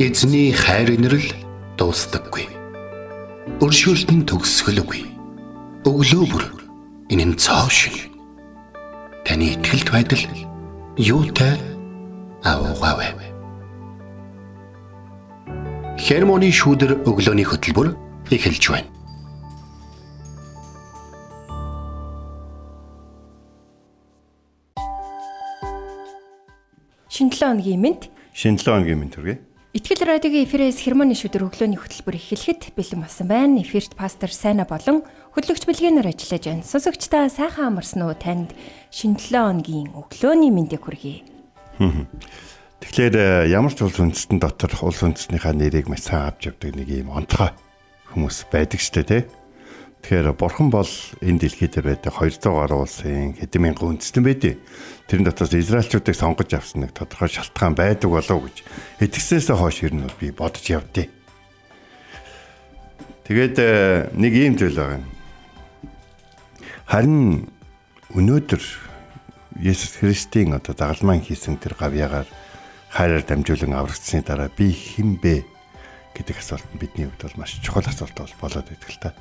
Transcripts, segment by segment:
Эзний хайр инрэл дуустдаггүй. Өршөөлт нь төгсгөлгүй. Өглөө бүр энэ нь цоо шиг. Таны итгэлт байдал юутай аваагаав. Хермоны шүүдэр өглөөний хөтөлбөр эхэлж байна. Шинэ 7 өдрийн мэнд. Шинэ 7 өдрийн мэнд хүргэе. Итгэл радиогийн эфирээс хермоны шүдэр өглөөний хөтөлбөр эхлэхэд бэлэн болсон байна. Эфирт пастор Сайна болон хөтлөгч Билгэнээр ажиллаж байна. Сонсогчдаа сайхан амарсан уу? Танд шинэ 7 өдрийн өглөөний мэндийг хүргэе. Тэгэхээр ямар ч улс үндэстэн дотор улс үндэстнийхээ нэрийг маш сайн авч явдаг нэг юм онцгой хүмүүс байдаг ч тийм. Тэгэхээр бурхан бол энэ дэлхийд байдаг 200 гаруй улсын хэдэн мянган үндэстэн байдیں۔ Тэрэн дотроос израильчуудыг сонгож авсан нэг тодорхой шалтгаан байдаг болов гэж итгэснээсээ хойш ирнэ би бодож явдیں۔ Тэгээд нэг ийм зүйл байгаа юм. Харин өнөөдөр Есүс Христийн загалмайн хийсэн тэр гавьяагаар хайраар дамжуулан аврагдсны дараа би хэн бэ гэдэг асуулт нь бидний хувьд бол маш чухал асуулт болоод байдаг л та.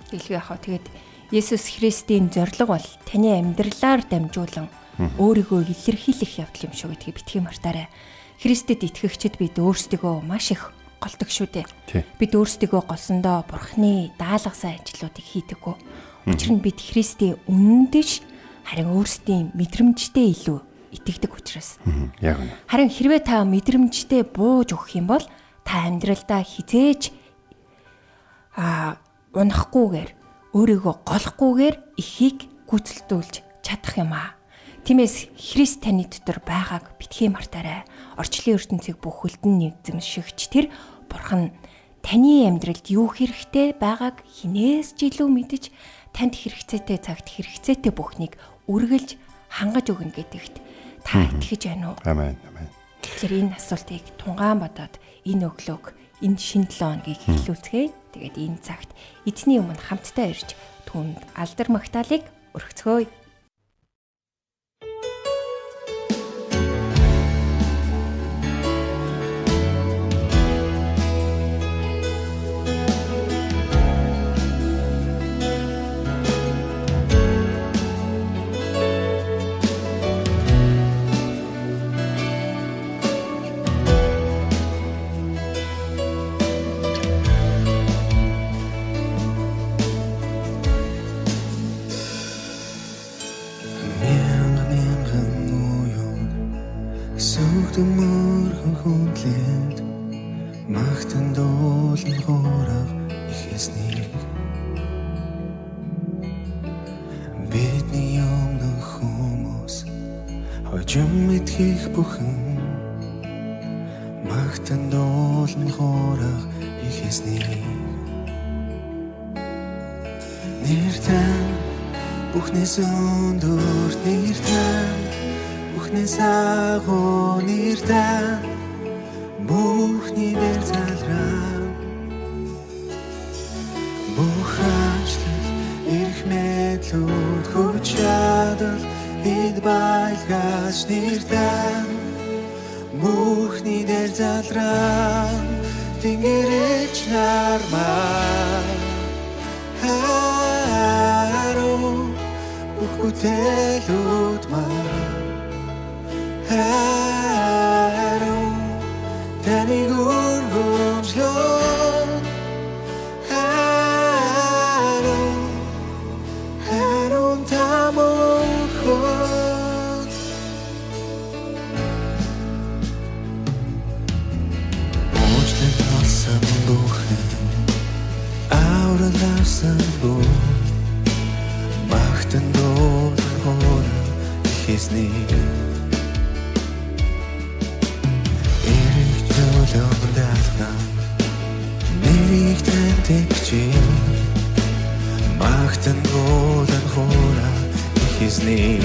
Гэлгүй яхаа тэгээд Есүс Христийн зорилго бол таны амьдралаар дамжуулан өөрийгөө илэрхийлэх явдал юм шүү гэдгийг битгий мартаарай. Христэд итгэгчид бид өөрсдөө маш их голдог шүү дээ. Бид өөрсдөө голсондоо Бурхны даалгасан ажлуудыг хийдэггүй. Учир нь бид Христийн үнэндэж харин өөрсдийн мэдрэмжтэй илүү итгэдэг учраас. Яг үнэ. Харин хэрвээ та мэдрэмжтэй бууж өгөх юм бол та амьдралдаа хизээж унахгүйгээр өөрийгөө голохгүйгээр ихийг гүйцэлдүүлж чадах юм аа. Тиймээс Христ таны дотор байгааг битгий мартаарай. Орчлын ертөнцийг бүх хөлдөн эзэмшигч тэр Бурхан таны амьдралд юу хэрэгтэй байгааг хинээс ч илүү мэдэж танд хэрэгцээтэй цагт хэрэгцээтэй бүхнийг үргэлж хангаж өгнө гэдэгт та итгэж байна уу? Амен. Тэгэхээр энэ асуултыг тунгаан бодоод энэ өглөөг энэ шинэ 7 өдрийг эхлүүлцгээе. Тэгээд энэ цагт эзний өмнө хамтдаа ирж түүнд алдар магтаалыг өргөцгөөе. Магтан дуулан хоорох их эснийг бидний өмнөх хүмүүс хожим мэдхийг бүхэн магтан дуулан хоорох их эснийг нэртэн бүхнээс өндөр нэртэн бүхнээс агуу нэртэн Бухни дээр залраа Бухачлал ирэх мэдлүүд хүч чадал эд байлгаж нэртэн Бухни дээр залраа тэнгэрч нармаа Харуу бүх бүтээлүүд маа Таны гүргэмжлэн харун тамохон Уучлал олсон бүхэн авралсан бүх магтан дуулахор ихсний Нэрийг тэнтэгчи магтан голан хора ихсний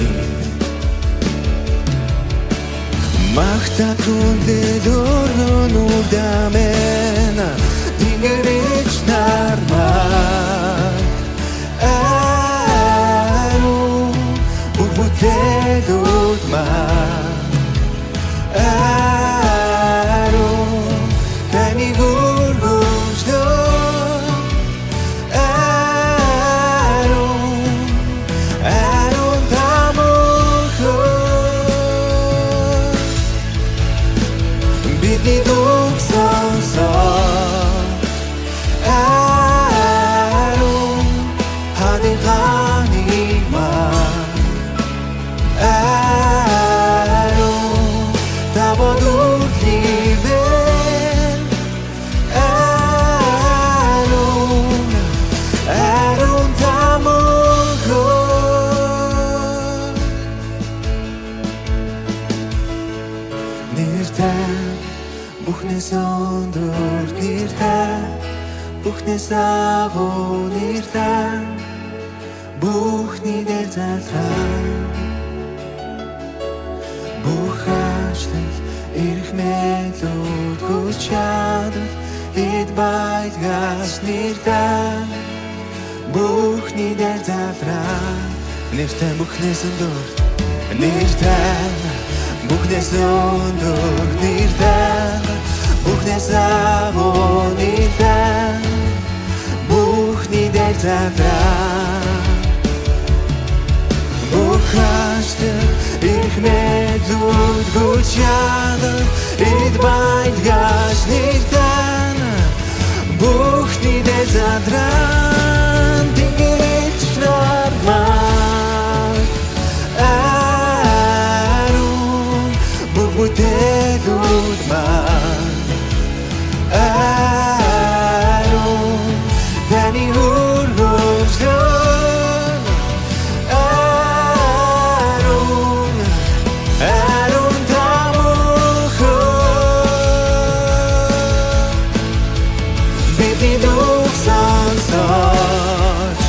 магтан хүндлэлөр нүдамэн тэнгэрч нармаа ару бүгдээд удмаа ару Бүхнээс өндөр нэртэй, бүхнээс агуу нэртэй, бүхний дээр залраа. Бүх ажлал ирэх мэдлүүд хүч чадал эд байдгаас нэртэй, бүхний дээр залраа. Нэртэй бүхнээс өндөр нэртэй, бүхнээс өндөр нэртэй, бүхнээс агуу нэртэй, бүхний дээр залраа. Бүх ажлал ирэх мэдлүүд хүч чадал эд байдгаас нэртэй, бүхний дээр залраа. Тэнгэрч нармаа арун бүх бүтээлүүд маань арун таны үргэлжлэн арун арун тамхи бидний дух сонсож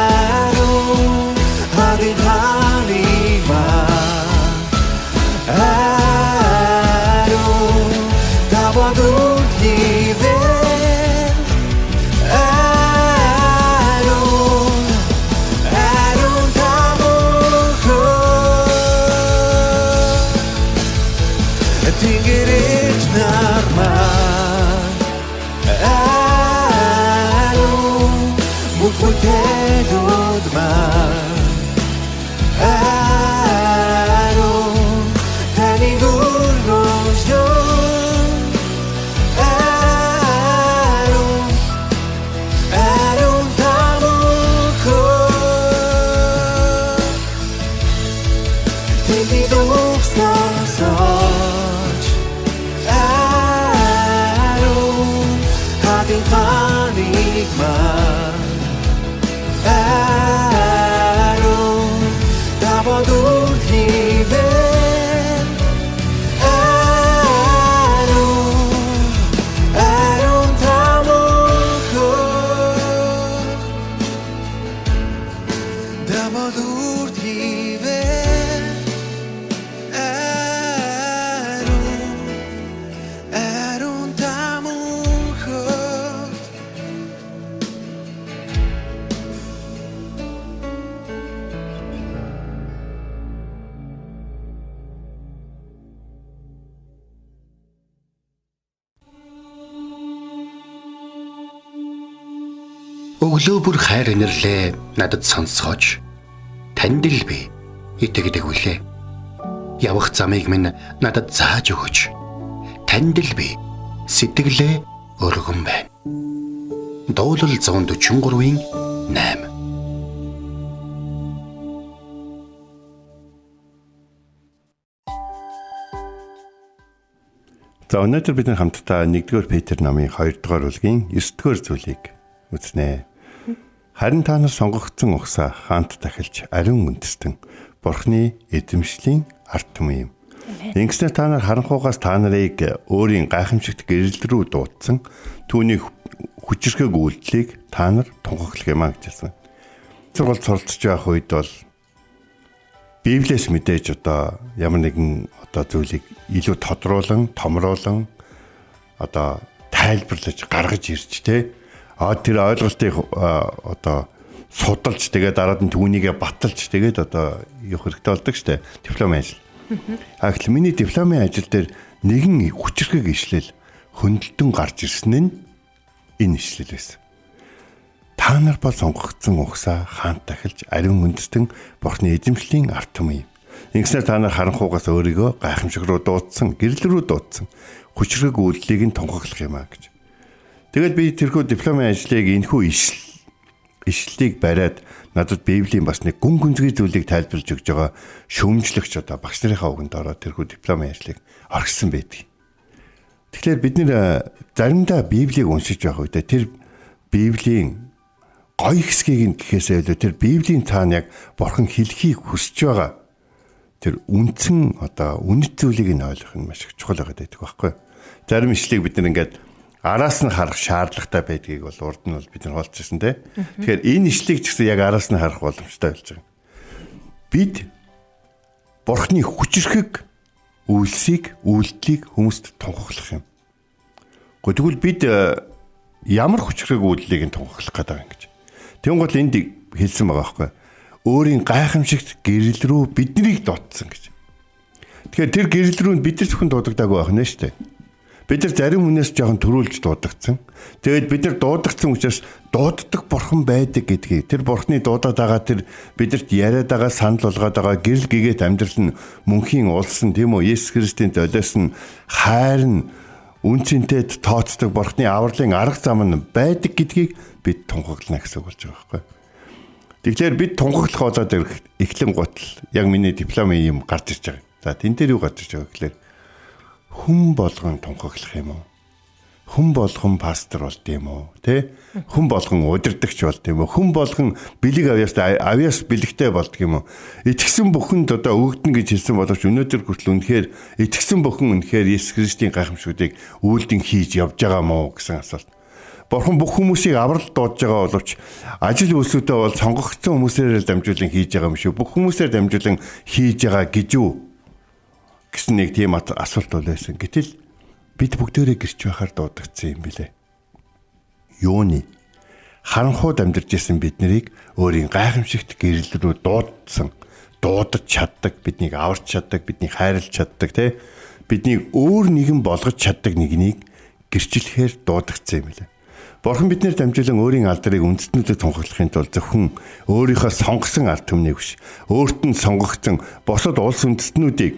арун хадын хаnig маань арун табадут хивэн арун арун тамхи тэнгэрч нармаа арун бүх бүтээлүүд маань арун таны үргэлжлэн арун арун тамхи тэний дух сонсож арун хадын хаnig маань арун табадут хивэн арун тамхи табадут хивэн арун тамхи. Өглөө бүр хайр инэрлээ надад сонсгооч. Танд л би итгэдэг үлээ. Явах замыг минь надад зааж өгөөч. Танд л би сэтгэлээ өргөн байна. Дуулал 143-ийн 8. За өнөөдөр бид хамтдаа 1-р Петр намын 2-р бүлгийн 9-р зүйлийг үзнэ. Харин та нар сонгогдсон угсаа хаант дахилж ариун үндэстэн Бурхны эзэмшлийн ард түмэн юм. Ингэснээр та нар харанхуугаас та нарыг өөрийн гайхамшигт гэрэл рүү дуудсан түүний хүчрхэг үйлдэлийг та нар тунхаглах юм а гэж хэлсэн. Сургалт суралцж байх үед бол Библиэс мэдээж одоо ямар нэгэн одоо зүйлийг илүү тодруулан, томруулан одоо тайлбарлаж гаргаж ирж тэ тэр ойлголтыг одоо судалж тэгээд дараад нь түүнийгээ баталж тэгээд одоо явах хэрэгтэй болдог штэ дипломын ажил. Гэтэл миний дипломын ажил дээр нэгэн хүчрхэг ишлэл хөндлөлтөн гарч ирсэн нь энэ ишлэл байсан. Та нар бол сонгогдсон угсаа хаант дахилж ариун үндэстэн Бурхны эзэмшлийн ард түмэн юм. Ингэснээр та нар харанхуугаас өөрийгөө гайхамшиг руу дуудсан, гэрэл рүү дуудсан хүчрхэг үйлдэлийг нь тунхаглах юм а гэж. Тэгээд би тэрхүү дипломын ажлыг энэхүү ишлэлийг бариад надад Библийн бас нэг гүн гүнзгий зүйлийг тайлбарлаж өгж байгаа шүүмжлэгч одоо багш нарынхаа үгэнд ороод тэрхүү дипломын ажлыг орхисон байдаг. Тэгэхээр бид нэр заримдаа Библийг уншиж байх үедээ тэр Библийн гоё хэсгийг нь гэхээсээ илүү тэр Библийн цаана яг Бурхан хэлхийг хүсэж байгаа тэр үндсэн одоо үнэт зүйлийг нь ойлгох нь маш их чухал байдаг байхгүй. Зарим ишлийг бид нар ингээд араас нь харах шаардлагатай байдгийг бол урд нь бол бид нар олж ирсэн те. Тэгэхээр энэ ишлийг ч гэсэн яг араас нь харах боломжтой болж байгаа. Бид Бурхны хүчрхэг үйлсийг, үйлдэлийг хүмүүст тунхаглах юм. Тэгвэл бид ямар хүчрхэг үйлдэлийг нь тунхаглах гэдэг юм гэж. Тэнгуул энд хэлсэн байгаа байхгүй. Өөрийн гайхамшигт гэрэл рүү биднийг дуудсан гэж. Тэгэхээр тэр гэрэл рүү бид нар зөвхөн дуудагдаагүй байх нь шүү дээ. Бид нар зарим хүнээс жоохон төрүүлж дуудагдсан. Тэгээд бид нар дуудагдсан учраас дууддаг бурхан байдаг гэдгийг тэр бурханы дуудаад байгаа тэр бидэрт яриад байгаа санал болгоод байгаа гэрэл гэгээд амьдрал нь мөнхийн улсан тийм үү Есүс Христийн төлөөс нь хайр нь үнцэнтэй тооцдог бурханы авралын арга зам нь байдаг гэдгийг бид тунхаглана гэсэн үг болж байгаа байхгүй. Тэгэхээр бид тунхаглах болоод эхлэн гутал яг миний дипломын юм гарч ирж байгаа. За тэн дээр юу гарч ирж байгаа гэхээр хүн болгон тунхаглах юм уу? Хүн болгон пастор болд юм уу? Тэ? Хүн болгон удирдагч болд юм уу? Хүн болгон бэлэг авьяас бэлэгтэй болд юм уу? Итгэсэн бүхэнд одоо өгдөн гэж хэлсэн боловч өнөөдөр хүртэл үнэхээр итгэсэн бүхэн үнэхээр Есүс Христийн гайхамшгуудыг үйлдэн хийж явж байгаа мó гэсэн асуулт. Бурхан бүх хүмүүсийг аврал дуудаж байгаа боловч ажил үйлсүүдээ бол сонгогдсон хүмүүсээр л дамжуулан хийж байгаа юм шүү. Бүх хүмүүсээр дамжуулан хийж байгаа гэж юу? Гэсэн нэг тийм асуулт бол байсан. Гэтэл бид бүгдээрээ гэрч байхаар дуудагдсан юм билэ. Юуны харанхууд амьдарч исэн бид нарыг өөрийн гайхамшигт гэрэл рүү дуудаж чаддаг, биднийг аварч чаддаг, биднийг хайрлаж чаддаг, тэ биднийг өөр нэгэн болгож чаддаг нэгнийг гэрчлэхээр дуудагдсан юм билэ. Бурхан биднээр дамжуулан өөрийн алдрыг үндэстнүүдэд тунхаглахын тулд зөвхөн өөрийнхөө сонгосон ард түмнийг биш, өөрт нь сонгогдсон бусад улс үндэстнүүдийг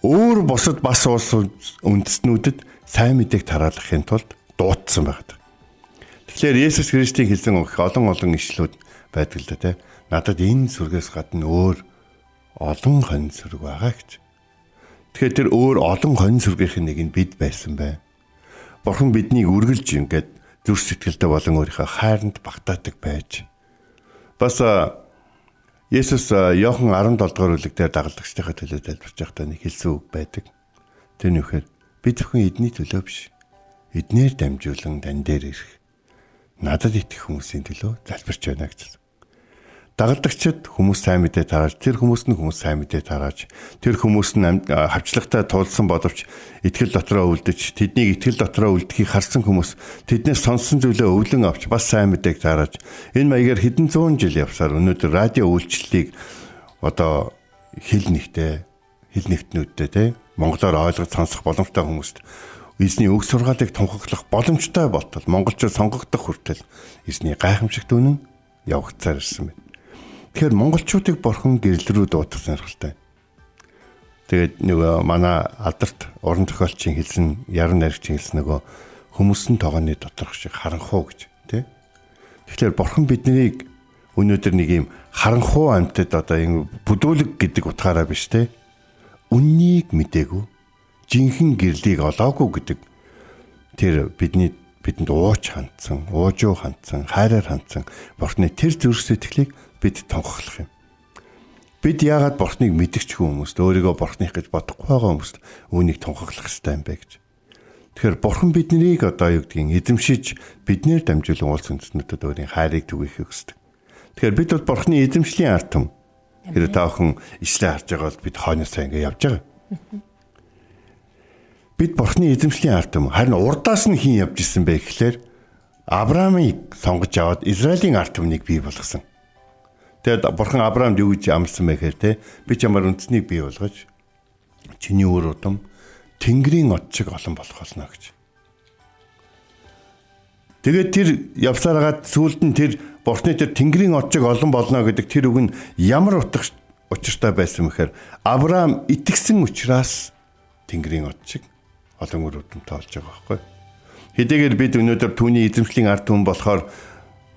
өөр бусад бас улс үндэстнүүдэд сайн мэдээг тараалахын тулд дуудсан байдаг. Тэгэхээр Есүс Христийн хэлсэн олон ишлүүд байдаг л да тий. Надад энэ сүргээс гадна өөр олон хонь сүрэг байгаа гэж. Тэгэхээр тэр өөр олон хонь сүргийнхэн нэг нь бид байсан бай. Бурхан биднийг үргэлж ингээд зүрх сэтгэлдээ болон өөрийнхөө хайранд багтаадаг байж. Бас Есүс Иохан 17 дугаар бүлэг дээр дагалдагчдынхаа төлөө тайлбарч байхдаа нэг хэлсэн үг байдаг. Тэр нь үхээр би зөвхөн эдний төлөө биш. Эднэр дамжуулан дан дээр ирэх. Надад итгэх хүмүүсийн төлөө залбирч байна гэж. Дагалдагчид хүмүүс сайн мэдээ тарааж, тэр хүмүүс нь хүмүүс сайн мэдээ тарааж, тэр хүмүүс нь хавчлагтай тулсан боловч итгэл дотроо үлдэж, тэднийг итгэл дотроо үлдэхийг харсан хүмүүс тэднээс сонсон зүйлээ өвлөн авч бас сайн мэдээг тарааж, энэ маягаар хэдэн зуун жил явсаар өнөөдөр радио үйлчлэлийг одоо хэл нэгтнүүдтэй те монголоор ойлгож сонсох боломжтой хүмүүст эзний үг сургаалыг тунхаглах боломжтой болтол монголчууд сонгогдох хүртэл эзний гайхамшигт үнэн явагцаар ирсэн байна. Тэгэхээр монголчуудыг бурхан гэрэл рүү дуудах сонирхолтой. Тэгээд нөгөө манай алдарт уран зохиолчийн хэлсэн, яран найрагчийн хэлсэн нөгөө хүмүүсийн тогооны доторх шиг харанхуу гэж тий. Тэгэхээр бурхан биднийг өнөөдөр нэг юм харанхуу амьтад одоо энэ бүдүүлэг гэдэг утгаараа биш тий. Үннийг мдээгүй, жинхэнэ гэрлийг олоогүй гэдэг тэр бидэнд ууж хандсан, уужуу хандсан, хайраар хандсан бурханы тэр зүрх сэтгэлийг бид тунхаглах юм. Бид яагаад бурхныг мэдгч хүмүүст өөрийгөө бурхных гэж бодохгүй байгаа хүмүүст үүнийг тунхаглах хэрэгтэй юм бэ гэж. Тэгэхээр бурхан биднийг одоо юу гэдгийг эзэмшиж биднээр дамжуулан улс үндэстнүүдэд өөрийн хайрыг түгэхийг хүсдэг. Тэгэхээр бид бол бурханы эзэмшлийн ард түмэн. Тэр таахан ишлээ харж байгаа бол бид хойноосоо ингэ явж байгаа. Бид бурханы эзэмшлийн ард түмэн. Харин урдаас нь хин явж исэн бэ гэхлээр Авраамыг сонгож аваад Израилийн ард түмнийг бий болгосон. Тэгээд бурхан Авраамд юу гэж амласан бэ гэхээр те би чамаар үндэснийг бий болгож чиний үр удам Тэнгэрийн од шиг олон болох болно гэж. Тэгээд тэр явсараад сүүлд нь тэр бурхны тэр Тэнгэрийн од шиг олон болно гэдэг тэр үг нь ямар утга учиртай байсан мэхээр Авраам итгэсэн учраас Тэнгэрийн од шиг олон үр удамтай болж байгаа байхгүй. Хэдийгээр бид өнөөдөр түүний эзэмшлийн ард түмэн болохоор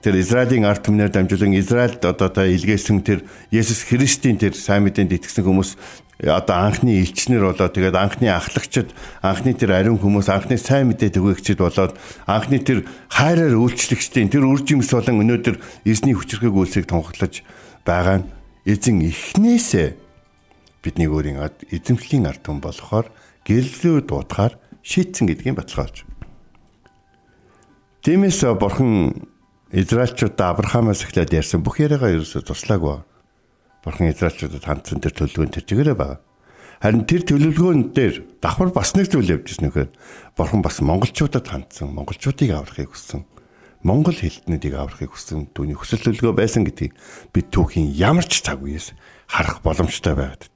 тэр Израилийн ард түмнээр дамжуулан Израильд одоо илгээсэн тэр Есүс Христийн тэр сайн мэдээнд итгэсэн хүмүүс одоо анхны элчнэр болоод тэгээд анхны ахлагчид, анхны тэр ариун хүмүүс, анхны сайн мэдээ түгээгчид болоод анхны тэр хайраар үйлчлэгчдийн тэр үр жимс болон өнөөдөр эзний хүчрхэг үйлсийг тунхаглаж байгаа нь эзэн эхнээсээ бидний өөрийн эзэмшлийн ард түмэн болохоор гэрэл рүү дуутахаар шийдсэн гэдгийг баталгааж. Тиймээс бурхан Израильчуудаа Авраамаас эхлээд ярьсан бүх яриагаа ерөөсөө туслаагүй. Бурхан Израильчуудад хандсан тэр төлөвлөгөөнд тэр чигээрээ байгаа. Харин тэр төлөвлөгөөн дээр давхар бас нэг зүйл явж ирсэн нөхөр. Бурхан бас монголчуудад хандсан, монголчуудыг аврахыг хүссэн. Монгол хэлтнүүдийг аврахыг хүссэн түүний хүсэл төлөвлөгөө байсан гэдгийг бид түүхийн ямар ч цаг үеэс харах боломжтой байгаад.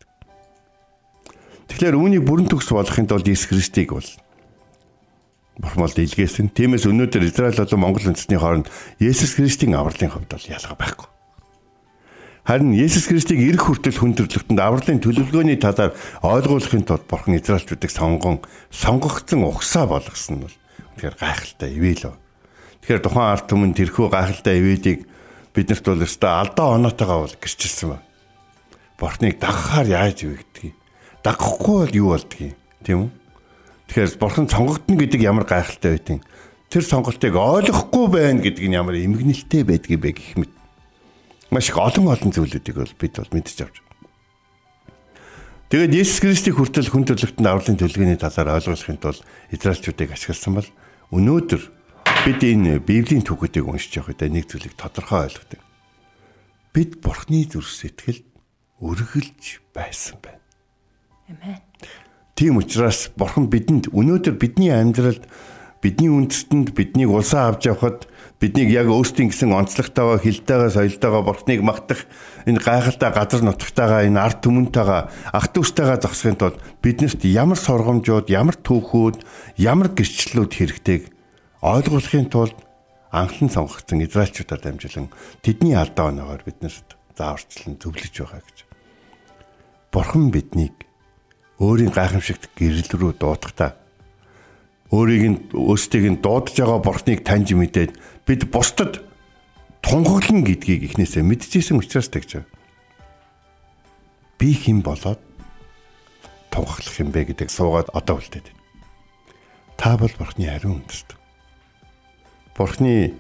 Тэгэхээр үүнийг бүрэн төгс болгохын тулд Иесус Христийг бол бурхан бол илгээсэн. Тиймээс өнөөдөр Израиль болон Монгол үндэстний хооронд Иесус Христийн авралын хувьд бол ялгаа байхгүй. Харин Иесус Христийг ирэх хүртэл хүн төрлөختөнд авралын төлөвлөгөөний талаар ойлгуулахын тулд бурхан Израильчүүдийг сонгогдсон угсаа болгосон нь бол тэгэхээр гайхалтай ивэл. Тэгэхээр тухайн ард түмэн тэрхүү гайхалтай ивэлийг биднэрт бол өстой алдаа оноотойгоо бол гэрчилсэн ба. Бурханыг дагахаар яаж ивэгдгийг, дагахгүй бол юу болдгийг, тийм үү? Тэгэхээр бурхан сонгогдно гэдэг ямар гайхалтай байдгийг, тэр сонголтыг ойлгохгүй байна гэдэг нь ямар эмгэнэлтэй байдгийг бэ гэх мэт. Маш их олон зүйлүүдийг бол бид бол мэдж авч. Тэгээд Иесус Христийг хүртэл хүн төрлөختөнд авралын төлөвлөгөөний талаар ойлгуулахын тулд Израильчүүдийг ашигласан бол өнөөдөр бид энэ Библийн түүхүүдийг уншиж явахдаа нэг зүйлийг тодорхой ойлгодог. Бид Бурхны зүрх сэтгэл өргөлж байсан байна. Амен. Тийм учраас Бурхан бидэнд өнөөдөр бидний амьдралд бидний үндэстэнд биднийг улсаа авч явхад биднийг яг өөрсдийн гэсэн онцлогтойгоо хилтэйгээ соёлтойгоо Бурхныг магтах энэ гайхалтай газар нутагтайгаа энэ ард түмэнтэйгээ ах дүүстэйгээ зогсохын тулд биднэрт ямар сургамжууд, ямар түүхүүд, ямар гэрчлэлүүд хэрэгтэйг ойлгуулахын тулд анхлан сонгогдсон Израильчуудаар дамжуулан тэдний алдаа оноогоор биднэрт зааварчлан зөвлөж байгаа гэж. Бурхан биднийг өөрийн гайхамшигт гэрэл рүү дуутахдаа өөрсдийг нь дуудаж байгаа Бурхныг таньж мэдээд бид бусдад тунхаглан гэдгийг эхнээсээ мэдчихсэн учраас тэгж. Би хэн болоод тунхаглах юм бэ гэдэг суугаад одоо үлдээд. Та бол Бурхны ариун үндэст. Бурхны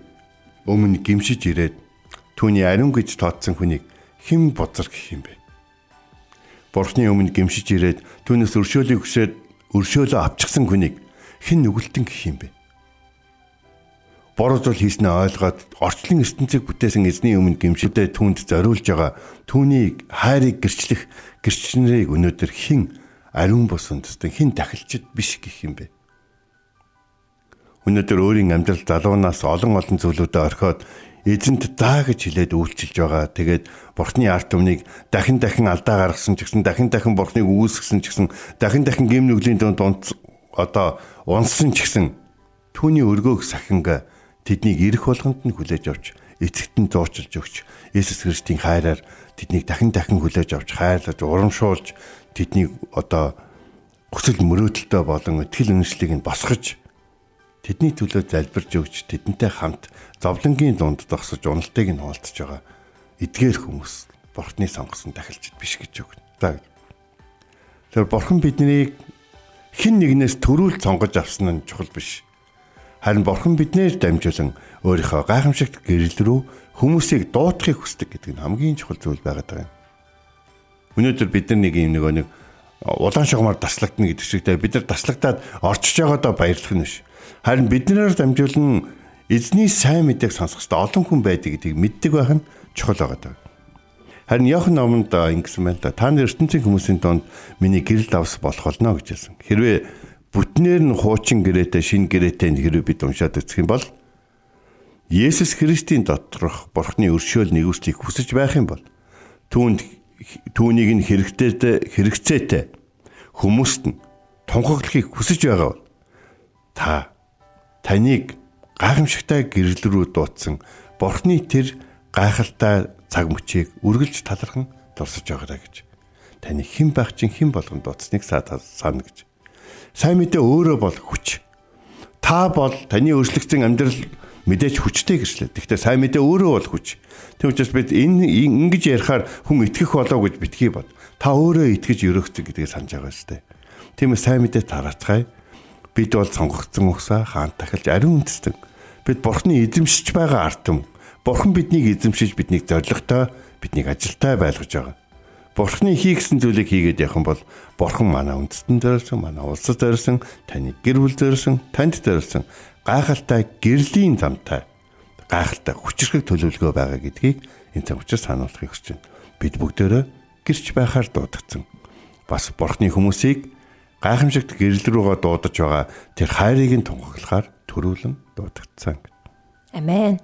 өмнө гимшиж ирээд түүний ариун гэж тооцсон хүнийг хэн бузар гэх юм бэ? Бурхны өмнө гимшиж ирээд түүнээс өршөөлийг хүсээд өршөөлөө авчихсан хүнийг хэн нүгэлтэн гэх юм бэ? Буруу зүйл хийснээ ойлгоод орчлон ертөнцийг бүтээсэн эзний өмнө гимшидээ түүнд зориулж байгаа түүний хайрыг гэрчлэх гэрчнэрийг өнөөдөр хэн ариун бус үндэстэн хэн дахилчид биш гэх юм бэ? Өнөөдөр өөрийн амьдрал залуунаас олон зүйлүүдэд орхиод эзэнт заа гэж хэлээд үйлчилж байгаа. Тэгээд Бурхны ард түмнийг дахин алдаа гаргасан ч гэсэн дахин Бурхныг үүсгэсэн ч гэсэн дахин гэм нүглийн дунд унсан ч гэсэн түүний өргөөх сахинга тэднийг ирэх болгонд нь хүлээж авч эцэгт нь зуурчилж өгч Иесус Христийн хайраар тэднийг дахин хүлээж авч хайрлаж урамшуулж тэднийг хүсэл мөрөөдөлтөй болон итгэл үнэмшлийг нь босгож тэдний төлөө залбирж өгч тэдэнтэй хамт зовлонгийн дунд зогсож уналтыг нь хуваалцж байгаа эдгээр хүмүүс Бурхны сонгосон дахилчид биш гэж өгнө. Тэгэхээр Бурхан биднийг хэн нэгнээс төрүүл сонгож авсан нь чухал биш. Харин Бурхан биднээр дамжуулан өөрийнхөө гайхамшигт гэрэл рүү хүмүүсийг дуутахыг хүсдэг гэдэг нь хамгийн чухал зүйл байгаад байгаа юм. Өнөөдөр бид нар нэг улаан шугамар таслагдана гэдэг чигтээ бид нар таслагдаад орчиж байгаадаа баярлах нь биш. Харин биднээр дамжуулан эзний сайн мэдээг сонсох хэрэгтэй олон хүн байдаг гэдгийг мэддэг байх нь чухал байгаа. Харин Иохан номонд ингэсэн байна л да. Та нар ертөнцийн хүмүүсийн донд миний гэрэл давс болох болно гэж хэлсэн. Хэрвээ бүтнээр нь хуучин гэрээтэй шинэ гэрээтэй хэрвээ бид уншаад үзэх юм бол Иесус Христийн доторх Бурхны өршөөл нэгүслийг хүсэж байх юм бол түүнийг нь хэрэгцээтэй хүмүүст нь тунхаглахыг хүсэж байгаа бол таныг гайхамшигтай гэрэл рүү дуутсан Бурхны тэр гайхалтай цаг мөчийг үргэлж талархан дурсаж байгаарай гэж. Таны хэн байх чинь хэн болгон дууцсныг саана гэж. Сайн мэдээ өөрөө бол хүч. Та бол таны өөрчлөгдсөн амьдрал мэдээж хүчтэй гэрчлээ. Гэхдээ сайн мэдээ өөрөө бол хүч. Тэгм учраас бид ингэж ярихаар хүн итгэх болов гэж битгий бод. Та өөрөө итгэж өрөөгцөг гэдгийг санаж байгаа шүү дээ. Тиймээс сайн мэдээ тараацгаая. Бид бол сонгогдсон угсаа хаан тахилж ариун үндэстэн. Бид Бурхны эзэмшиж байгаа ард түмэн. Бурхан биднийг эзэмшиж биднийг зоригтой биднийг ажилтай байлгаж байгаа. Бурхны хийгсэн зүйлийг хийгээд явах юм бол Бурхан манай үндэстэн дээрсэн, манай улсад дээрсэн, таны гэр бүл дээрсэн, танд дээрсэн гайхалтай гэрлийн замтай, гайхалтай хүчрхэг төлөвлөгөө байгаа гэдгийг энэ цаг учраас сануулахыг хүсэж байна. Бид бүгдээрээ гэрч байхаар дуудагдсан. Бас Бурхны хүмүүсийг гайхамшигт гэрэл рүүгээ дуудаж байгаа тэр хайрыг нь тунхаглахаар төрүүлэн дуудагдсан. Амен.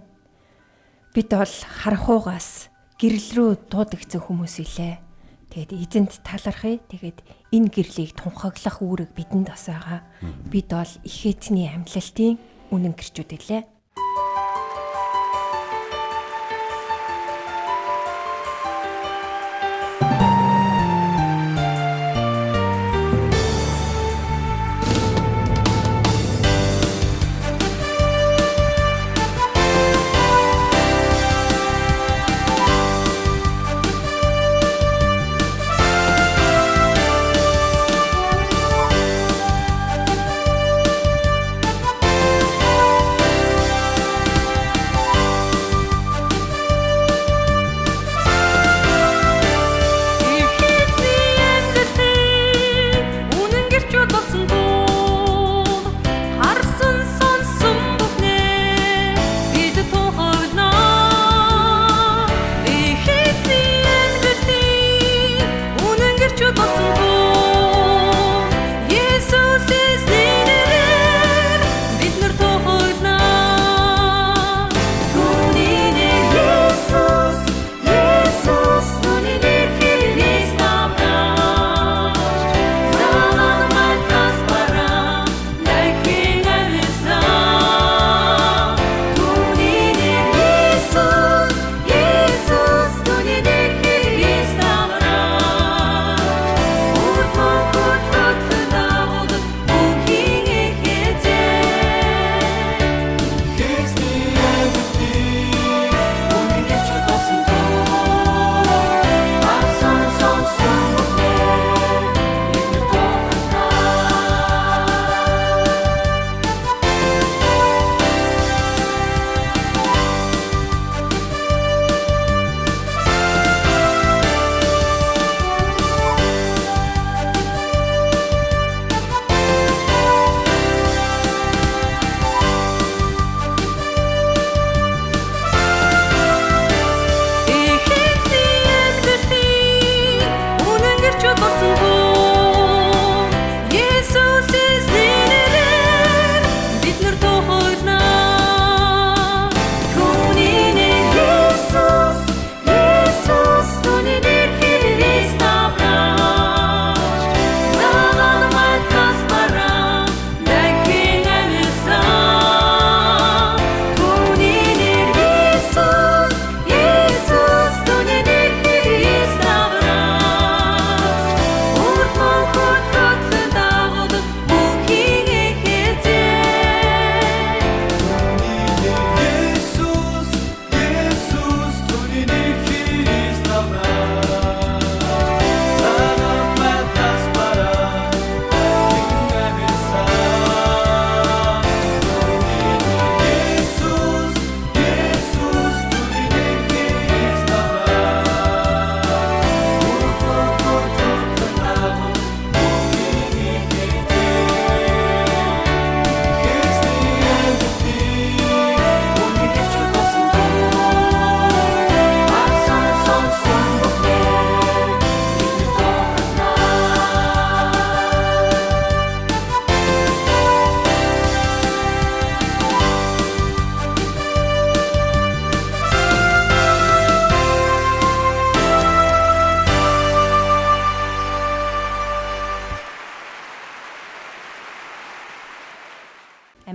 Бид бол харанхуугаас гэрэл рүү дуудагдсан хүмүүс илээ. Тэгээд эзэнт талархъя. Тэгээд энэ гэрлийг тунхаглах үүрэг бидэнд бас байгаа. Бид бол их эзний амьлалтын үнэн гэрчүүд илээ.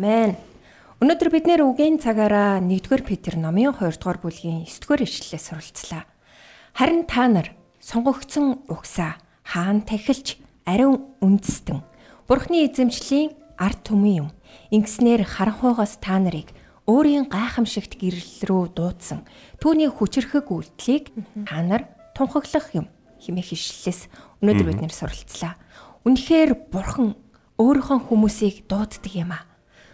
Амен. Өнөөдөр бид нэр үгийн цагаараа 1-р Петр номын 2-р бүлгийн 9-р ишлэлээс суралцлаа. Харин та нар сонгогдсон угсаа хаан тахилч ариун үндэстэн Бурхны эзэмшлийн ард түмэн юм. Ингэснээр харанхуйгаас та нарыг өөрийн гайхамшигт гэрэл рүү дуудсан түүний хүчрхэг үйлдэлийг та нар тунхаглах юм хэмээх ишлэлээс өнөөдөр бид нэр суралцлаа. Үнэхээр Бурхан өөрийнхөө хүмүүсийг дууддаг юм аа.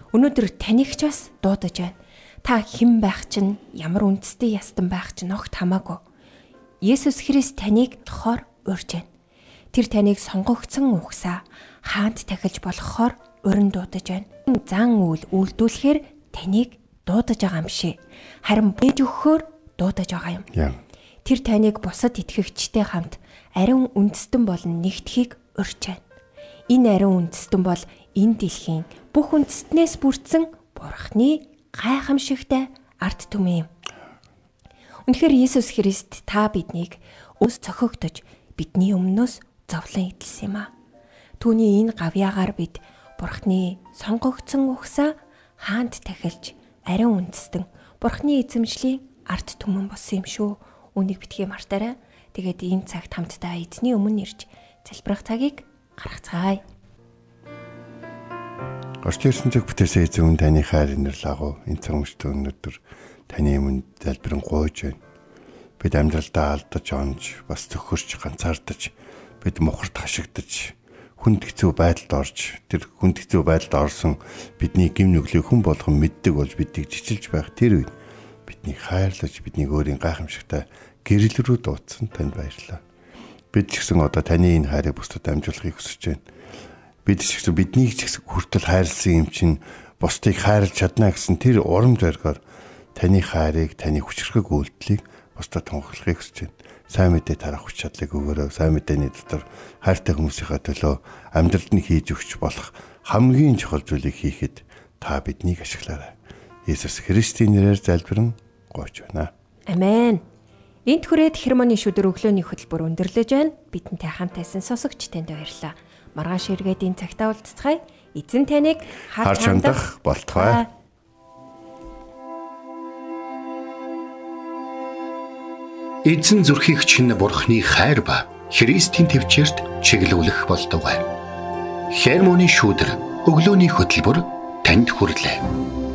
Өнөөдөр таних ч бас дуудаж байна. Та хэн байх чинь, ямар үндэстэй ястан байх чинь огт хамаагүй. Есүс Христ таныг тохоор урьж байна. Тэр таныг сонгогдсон угсаа хаант тахилж болохоор урин дуудаж байна. Зан үйл үйлдүүлэхээр таныг дуудаж байгаа юм шээ. Харин бэж өгөхөөр дуудаж байгаа юм. Тэр таныг бусад итгэгчтэй хамт ариун үндэстэн болон нэгтгэхийг урьж байна. Энэ ариун үндэстэн бол энэ дэлхийн бүх үндэстнээс бүрдсэн Бурхны гайхамшигтай ард түмэн юм. Үнэхээр Есүс Христ та биднийг өс цохигдож бидний өмнөөс зовлон идэлсэн юм а. Түүний энэ гавьяагаар бид Бурхны сонгогдсон угсаа хаант тахилж ариун үндэстэн Бурхны эзэмшлийн ард түмэн болсон юм шүү. Үнийг битгий мартаарай. Тэгээд энэ цагт хамтдаа эзний өмнө ирж залбирах цагийг гаргацгаая. Орчин ертөнцийг бүтээсэн эзэн таны хайр инэрлэгөө энэ цаг мөчтөө өнөөдөр таны өмнө залбирэн гуйж байна. Бид амьдралдаа алдаж онж, бас төхөрч ганцаардаж, бид мухарт хашигдаж, хүнд хэцүү байдалд орж, тэр хүнд хэцүү байдалд орсон бидний гэм нүглийг хүн болгон мэддэг болж бидийг жичилж байх тэр үед биднийг хайрлаж, биднийг өөрийн гайхамшигтай гэрэл рүү дуудсан танд баярлалаа. Бид ч гэсэн одоо таны энэ хайрыг бусдад амжуулахыг хүсэж байна. Бид ч гэсэн биднийг ч гэсэн хүртэл хайрлсан юм чинь бусдыг хайрлаж чадна гэсэн тэр урамд барьгаар таны хайрыг, таны хүчрхэг үйлдэлийг бусдад тунхаглахыг хүсэж байна. Сайн мэдээ тарах хүч чадлыг өгөөрэй. Сайн мэдээний дотор хайртай хүмүүсийнхээ төлөө амьдралд нь хийж өгч болох хамгийн чухал зүйлийг хийхэд та биднийг ашиглаарай. Есүс Христийн нэрээр залбирэн гуйж байна. Амен. Энд хүрээд хермоны шүдэр өглөөний хөтөлбөр өндөрлөж байна. Бидэнтэй хамт байсан сонсогч танд баярлалаа. Маргааш эргээд энэ цагтаа уулзцгаая. Эзэн таныг харж хандах болтугай. Эзэн зүрхийг чинь Бурхны хайр ба Христийн төвчөрт чиглүүлэх болтугай. Хермоны шүдэр өглөөний хөтөлбөр танд хүрлээ.